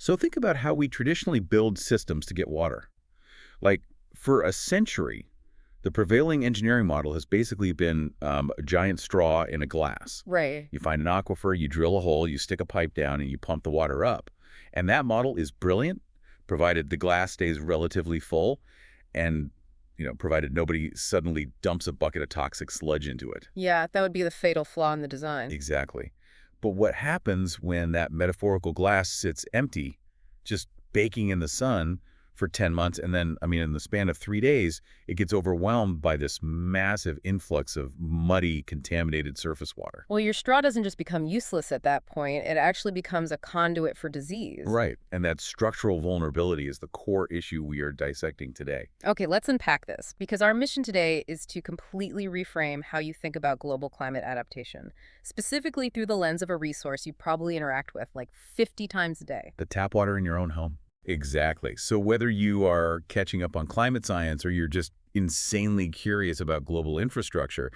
So think about how we traditionally build systems to get water. Like, for a century, the prevailing engineering model has basically been a giant straw in a glass. Right. You find an aquifer, you drill a hole, you stick a pipe down, and you pump the water up. And that model is brilliant, provided the glass stays relatively full and, provided nobody suddenly dumps a bucket of toxic sludge into it. Yeah, that would be the fatal flaw in the design. Exactly. But what happens when that metaphorical glass sits empty, just baking in the sun for 10 months, and then, in the span of 3 days, it gets overwhelmed by this massive influx of muddy, contaminated surface water. Well, your straw doesn't just become useless at that point. It actually becomes a conduit for disease. Right. And that structural vulnerability is the core issue we are dissecting today. Okay, let's unpack this, because our mission today is to completely reframe how you think about global climate adaptation, specifically through the lens of a resource you probably interact with like 50 times a day. The tap water in your own home. Exactly. So whether you are catching up on climate science or you're just insanely curious about global infrastructure,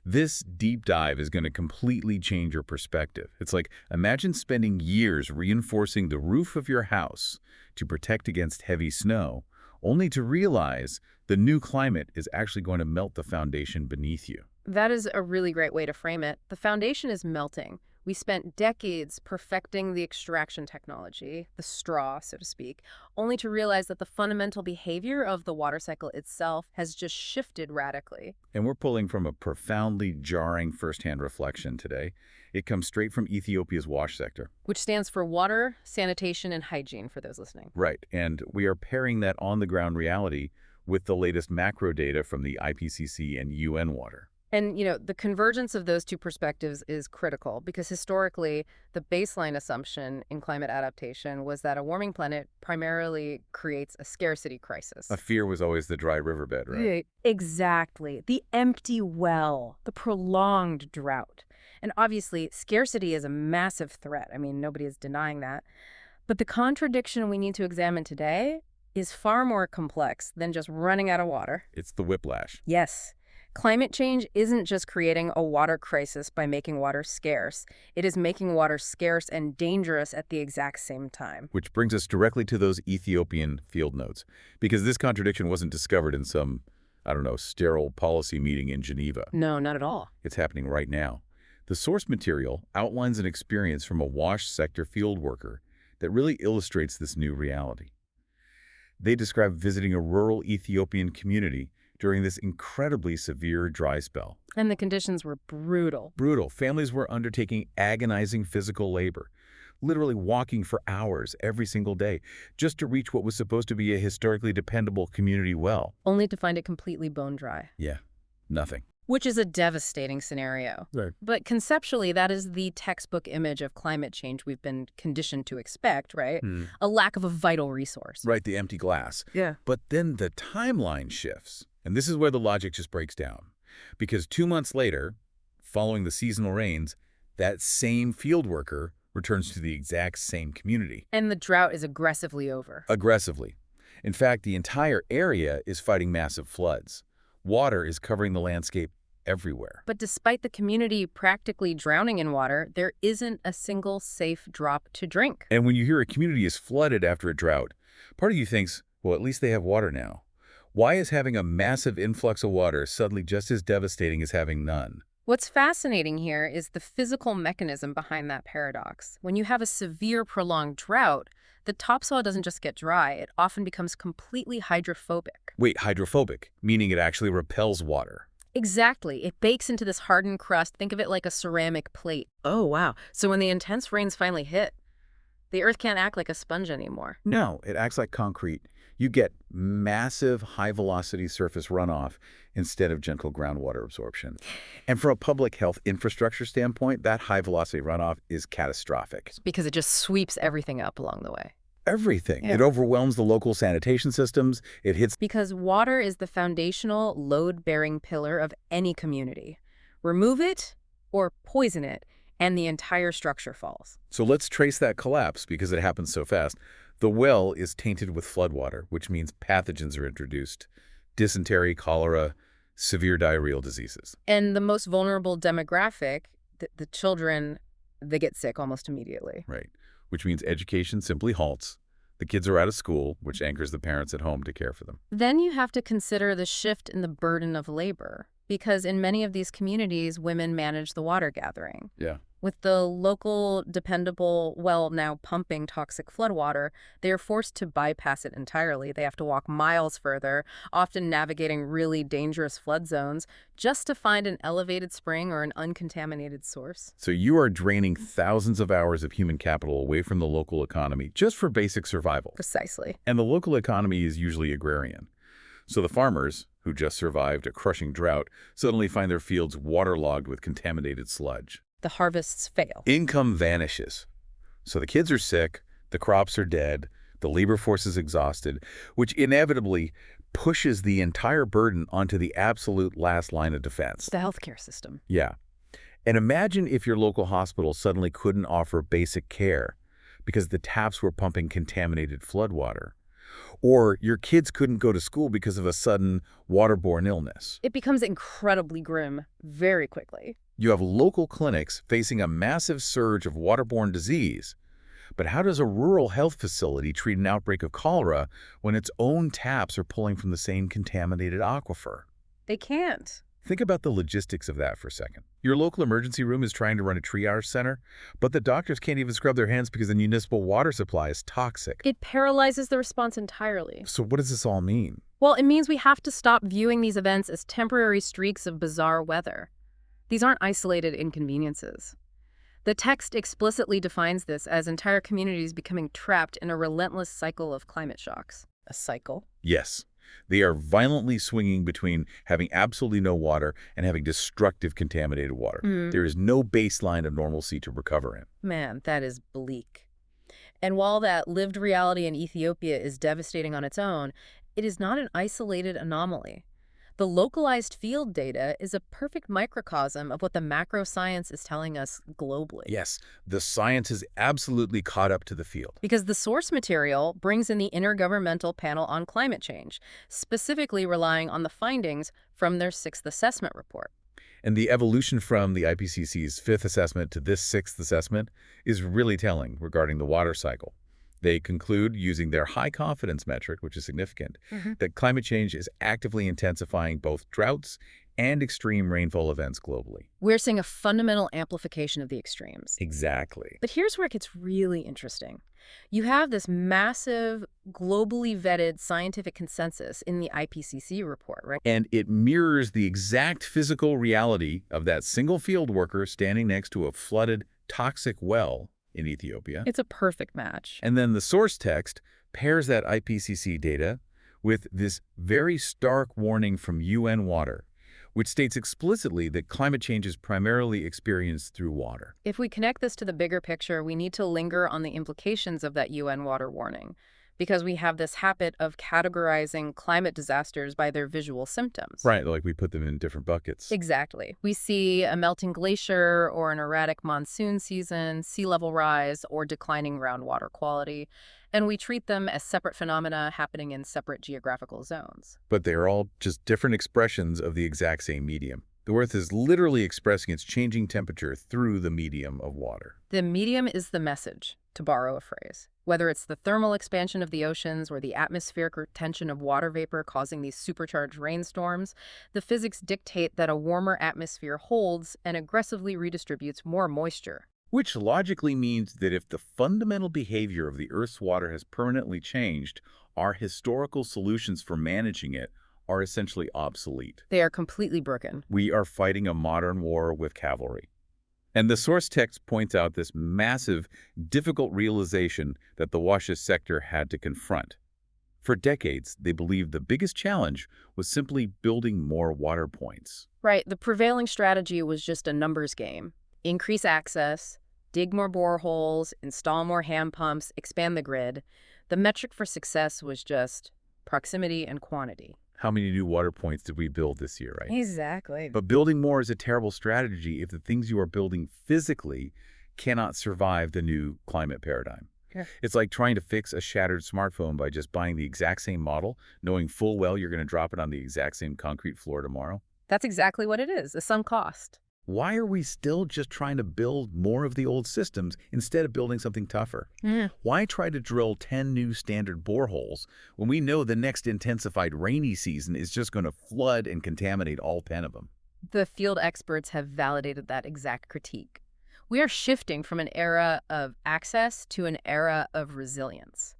this deep dive is going to completely change your perspective. It's like, imagine spending years reinforcing the roof of your house to protect against heavy snow, only to realize the new climate is actually going to melt the foundation beneath you. That is a really great way to frame it. The foundation is melting. We spent decades perfecting the extraction technology, the straw, so to speak, only to realize that the fundamental behavior of the water cycle itself has just shifted radically. And we're pulling from a profoundly jarring firsthand reflection today. It comes straight from Ethiopia's WASH sector. Which stands for water, sanitation, and hygiene for those listening. Right, and we are pairing that on-the-ground reality with the latest macro data from the IPCC and UN Water. And, the convergence of those two perspectives is critical because historically, the baseline assumption in climate adaptation was that a warming planet primarily creates a scarcity crisis. A fear was always the dry riverbed, right? Yeah, exactly. The empty well, the prolonged drought. And obviously, scarcity is a massive threat. Nobody is denying that. But the contradiction we need to examine today is far more complex than just running out of water. It's the whiplash. Yes. Climate change isn't just creating a water crisis by making water scarce. It is making water scarce and dangerous at the exact same time. Which brings us directly to those Ethiopian field notes, because this contradiction wasn't discovered in some, sterile policy meeting in Geneva. No, not at all. It's happening right now. The source material outlines an experience from a WASH sector field worker that really illustrates this new reality. They describe visiting a rural Ethiopian community during this incredibly severe dry spell. And the conditions were brutal. Brutal. Families were undertaking agonizing physical labor, literally walking for hours every single day just to reach what was supposed to be a historically dependable community well. Only to find it completely bone dry. Yeah, nothing. Which is a devastating scenario. Right. But conceptually, that is the textbook image of climate change we've been conditioned to expect, right? A lack of a vital resource. Right, the empty glass. Yeah. But then the timeline shifts. And this is where the logic just breaks down. Because 2 months later, following the seasonal rains, that same field worker returns to the exact same community. And the drought is aggressively over. Aggressively. In fact, the entire area is fighting massive floods. Water is covering the landscape everywhere. But despite the community practically drowning in water, there isn't a single safe drop to drink. And when you hear a community is flooded after a drought, part of you thinks, well, at least they have water now. Why is having a massive influx of water suddenly just as devastating as having none? What's fascinating here is the physical mechanism behind that paradox. When you have a severe, prolonged drought, the topsoil doesn't just get dry, it often becomes completely hydrophobic. Wait, hydrophobic, meaning it actually repels water. Exactly. It bakes into this hardened crust. Think of it like a ceramic plate. Oh, wow. So when the intense rains finally hit, the earth can't act like a sponge anymore. No, it acts like concrete. You get massive high-velocity surface runoff instead of gentle groundwater absorption. And from a public health infrastructure standpoint, that high-velocity runoff is catastrophic. Because it just sweeps everything up along the way. Everything. Yeah. It overwhelms the local sanitation systems. It hits... Because water is the foundational load-bearing pillar of any community. Remove it or poison it, and the entire structure falls. So let's trace that collapse because it happens so fast. The well is tainted with floodwater, which means pathogens are introduced. Dysentery, cholera, severe diarrheal diseases. And the most vulnerable demographic, the children, they get sick almost immediately. Right. which means education simply halts. The kids are out of school, which anchors the parents at home to care for them. Then you have to consider the shift in the burden of labor, because in many of these communities, women manage the water gathering. Yeah. With the local, dependable, well, now pumping toxic floodwater, they are forced to bypass it entirely. They have to walk miles further, often navigating really dangerous flood zones, just to find an elevated spring or an uncontaminated source. So you are draining thousands of hours of human capital away from the local economy just for basic survival. Precisely. And the local economy is usually agrarian. So the farmers, who just survived a crushing drought, suddenly find their fields waterlogged with contaminated sludge. The harvests fail. Income vanishes. So the kids are sick, the crops are dead, the labor force is exhausted, which inevitably pushes the entire burden onto the absolute last line of defense. The healthcare system. Yeah. And imagine if your local hospital suddenly couldn't offer basic care because the taps were pumping contaminated floodwater. Or your kids couldn't go to school because of a sudden waterborne illness. It becomes incredibly grim very quickly. You have local clinics facing a massive surge of waterborne disease. But how does a rural health facility treat an outbreak of cholera when its own taps are pulling from the same contaminated aquifer? They can't. Think about the logistics of that for a second. Your local emergency room is trying to run a triage center, but the doctors can't even scrub their hands because the municipal water supply is toxic. It paralyzes the response entirely. So what does this all mean? Well, it means we have to stop viewing these events as temporary streaks of bizarre weather. These aren't isolated inconveniences. The text explicitly defines this as entire communities becoming trapped in a relentless cycle of climate shocks. A cycle? Yes. They are violently swinging between having absolutely no water and having destructive contaminated water. There is no baseline of normalcy to recover in. Man, that is bleak. And while that lived reality in Ethiopia is devastating on its own, it is not an isolated anomaly. The localized field data is a perfect microcosm of what the macro science is telling us globally. Yes, the science is absolutely caught up to the field. Because the source material brings in the Intergovernmental Panel on Climate Change, specifically relying on the findings from their 6th assessment report. And the evolution from the IPCC's 5th assessment to this 6th assessment is really telling regarding the water cycle. They conclude, using their high confidence metric, which is significant, that climate change is actively intensifying both droughts and extreme rainfall events globally. We're seeing a fundamental amplification of the extremes. Exactly. But here's where it gets really interesting. You have this massive, globally vetted scientific consensus in the IPCC report, right? And it mirrors the exact physical reality of that single field worker standing next to a flooded, toxic well in Ethiopia. It's a perfect match. And then the source text pairs that IPCC data with this very stark warning from UN Water, which states explicitly that climate change is primarily experienced through water. If we connect this to the bigger picture, we need to linger on the implications of that UN water warning, because we have this habit of categorizing climate disasters by their visual symptoms. Right, like we put them in different buckets. Exactly. We see a melting glacier or an erratic monsoon season, sea level rise, or declining groundwater quality, and we treat them as separate phenomena happening in separate geographical zones. But they're all just different expressions of the exact same medium. The Earth is literally expressing its changing temperature through the medium of water. The medium is the message, to borrow a phrase. Whether it's the thermal expansion of the oceans or the atmospheric retention of water vapor causing these supercharged rainstorms, the physics dictate that a warmer atmosphere holds and aggressively redistributes more moisture. Which logically means that if the fundamental behavior of the Earth's water has permanently changed, our historical solutions for managing it are essentially obsolete. They are completely broken. We are fighting a modern war with cavalry. And the source text points out this massive, difficult realization that the WASHA sector had to confront. For decades, they believed the biggest challenge was simply building more water points. Right, the prevailing strategy was just a numbers game. Increase access, dig more boreholes, install more hand pumps, expand the grid. The metric for success was just proximity and quantity. How many new water points did we build this year, right? Exactly. But building more is a terrible strategy if the things you are building physically cannot survive the new climate paradigm. Yeah. It's like trying to fix a shattered smartphone by just buying the exact same model, knowing full well you're going to drop it on the exact same concrete floor tomorrow. That's exactly what it is, a sunk cost. Why are we still just trying to build more of the old systems instead of building something tougher? Why try to drill 10 new standard boreholes when we know the next intensified rainy season is just going to flood and contaminate all 10 of them? The field experts have validated that exact critique. We are shifting from an era of access to an era of resilience.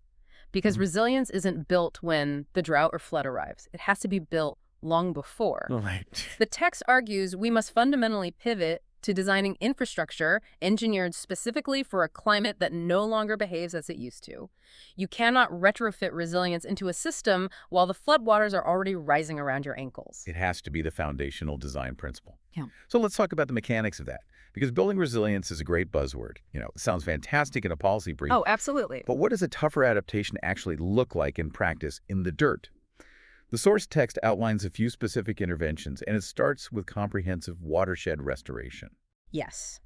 Because resilience isn't built when the drought or flood arrives. It has to be built long before. Right. The text argues we must fundamentally pivot to designing infrastructure engineered specifically for a climate that no longer behaves as it used to. You cannot retrofit resilience into a system while the floodwaters are already rising around your ankles. It has to be the foundational design principle. Yeah. So let's talk about the mechanics of that. Because building resilience is a great buzzword. It sounds fantastic in a policy brief. Oh, absolutely. But what does a tougher adaptation actually look like in practice in the dirt? The source text outlines a few specific interventions, and it starts with comprehensive watershed restoration. Yes.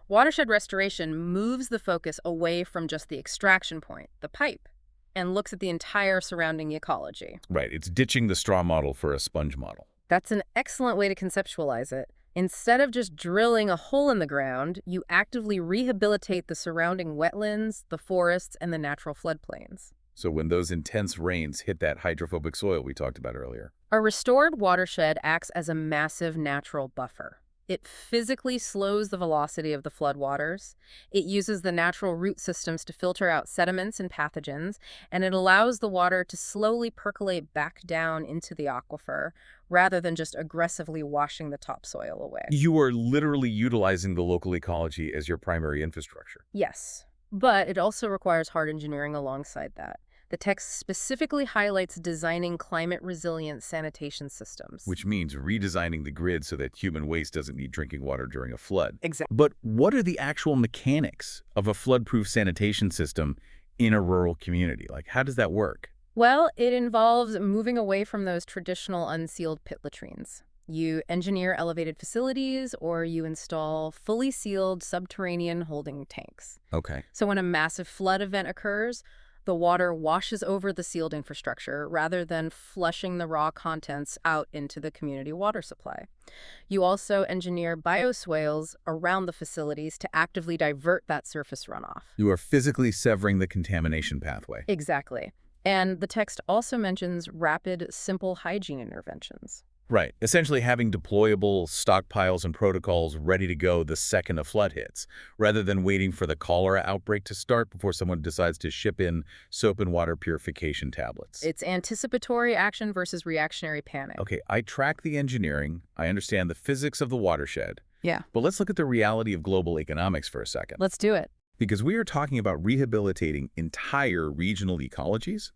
Watershed restoration moves the focus away from just the extraction point, the pipe, and looks at the entire surrounding ecology. Right, it's ditching the straw model for a sponge model. That's an excellent way to conceptualize it. Instead of just drilling a hole in the ground, you actively rehabilitate the surrounding wetlands, the forests, and the natural floodplains. So when those intense rains hit that hydrophobic soil we talked about earlier. A restored watershed acts as a massive natural buffer. It physically slows the velocity of the floodwaters. It uses the natural root systems to filter out sediments and pathogens, and it allows the water to slowly percolate back down into the aquifer rather than just aggressively washing the topsoil away. You are literally utilizing the local ecology as your primary infrastructure. Yes, but it also requires hard engineering alongside that. The text specifically highlights designing climate-resilient sanitation systems. Which means redesigning the grid so that human waste doesn't need drinking water during a flood. Exactly. But what are the actual mechanics of a flood-proof sanitation system in a rural community? Like, how does that work? Well, it involves moving away from those traditional unsealed pit latrines. You engineer elevated facilities or you install fully sealed subterranean holding tanks. Okay. So when a massive flood event occurs, the water washes over the sealed infrastructure rather than flushing the raw contents out into the community water supply. You also engineer bioswales around the facilities to actively divert that surface runoff. You are physically severing the contamination pathway. Exactly. And the text also mentions rapid, simple hygiene interventions. Right. Essentially having deployable stockpiles and protocols ready to go the second a flood hits, rather than waiting for the cholera outbreak to start before someone decides to ship in soap and water purification tablets. It's anticipatory action versus reactionary panic. Okay, I track the engineering, I understand the physics of the watershed, Yeah. but let's look at the reality of global economics for a second. Let's do it. Because we are talking about rehabilitating entire regional ecologies.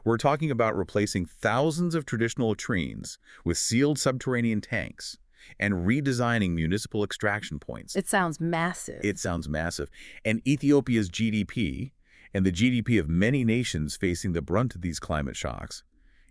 We're talking about replacing thousands of traditional latrines with sealed subterranean tanks and redesigning municipal extraction points. It sounds massive. It sounds massive. And Ethiopia's GDP, and the GDP of many nations facing the brunt of these climate shocks,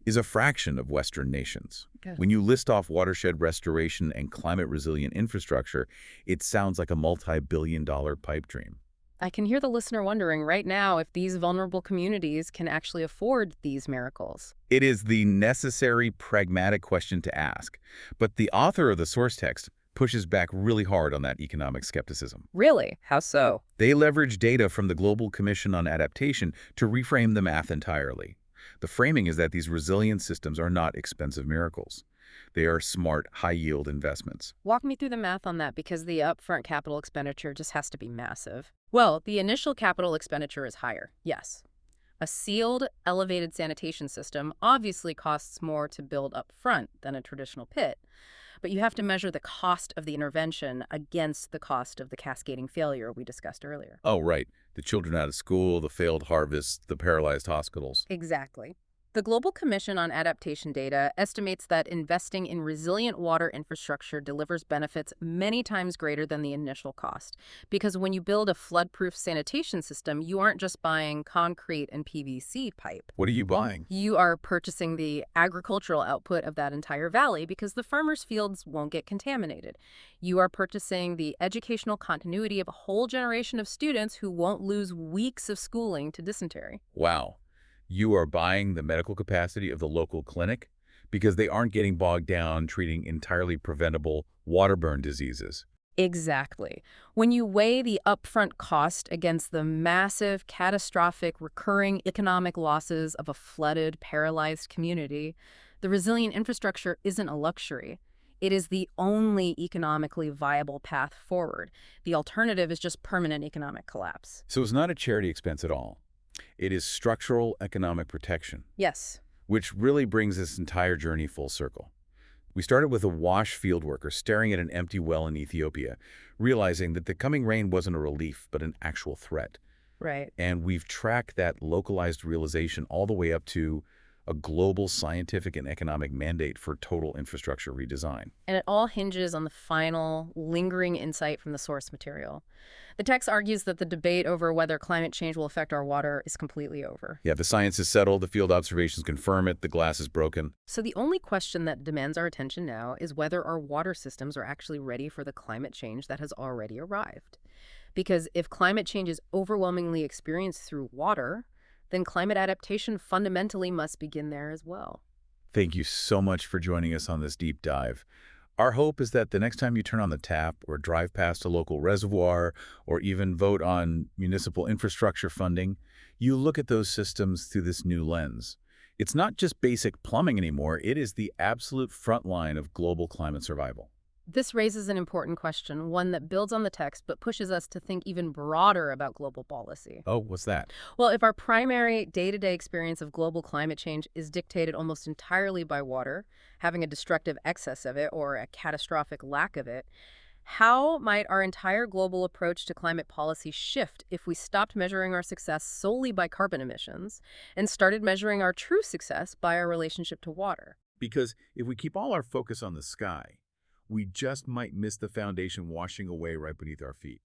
is a fraction of Western nations. Good. When you list off watershed restoration and climate-resilient infrastructure, it sounds like a multi-billion-dollar pipe dream. I can hear the listener wondering right now if these vulnerable communities can actually afford these miracles. It is the necessary, pragmatic question to ask, but the author of the source text pushes back really hard on that economic skepticism. Really? How so? They leverage data from the Global Commission on Adaptation to reframe the math entirely. The framing is that these resilient systems are not expensive miracles. They are smart, high-yield investments. Walk me through the math on that, because the upfront capital expenditure just has to be massive. Well, the initial capital expenditure is higher, yes. A sealed, elevated sanitation system obviously costs more to build up front than a traditional pit, but you have to measure the cost of the intervention against the cost of the cascading failure we discussed earlier. Oh, right. The children out of school, the failed harvests, the paralyzed hospitals. Exactly. The Global Commission on Adaptation data estimates that investing in resilient water infrastructure delivers benefits many times greater than the initial cost. Because when you build a flood-proof sanitation system, you aren't just buying concrete and PVC pipe. What are you buying? You are purchasing the agricultural output of that entire valley because the farmers' fields won't get contaminated. You are purchasing the educational continuity of a whole generation of students who won't lose weeks of schooling to dysentery. Wow. You are buying the medical capacity of the local clinic because they aren't getting bogged down treating entirely preventable waterborne diseases. Exactly. When you weigh the upfront cost against the massive, catastrophic, recurring economic losses of a flooded, paralyzed community, the resilient infrastructure isn't a luxury. It is the only economically viable path forward. The alternative is just permanent economic collapse. So it's not a charity expense at all. It is structural economic protection, Yes. which really brings this entire journey full circle. We started with a WASH field worker staring at an empty well in Ethiopia, realizing that the coming rain wasn't a relief, but an actual threat. Right. And we've tracked that localized realization all the way up to a global scientific and economic mandate for total infrastructure redesign. And it all hinges on the final, lingering insight from the source material. The text argues that the debate over whether climate change will affect our water is completely over. Yeah, the science is settled, the field observations confirm it, the glass is broken. So the only question that demands our attention now is whether our water systems are actually ready for the climate change that has already arrived. Because if climate change is overwhelmingly experienced through water, then climate adaptation fundamentally must begin there as well. Thank you so much for joining us on this deep dive. Our hope is that the next time you turn on the tap or drive past a local reservoir or even vote on municipal infrastructure funding, you look at those systems through this new lens. It's not just basic plumbing anymore, it is the absolute front line of global climate survival. This raises an important question, one that builds on the text but pushes us to think even broader about global policy. Oh, what's that? Well, if our primary day-to-day experience of global climate change is dictated almost entirely by water, having a destructive excess of it or a catastrophic lack of it, how might our entire global approach to climate policy shift if we stopped measuring our success solely by carbon emissions and started measuring our true success by our relationship to water? Because if we keep all our focus on the sky, we just might miss the foundation washing away right beneath our feet.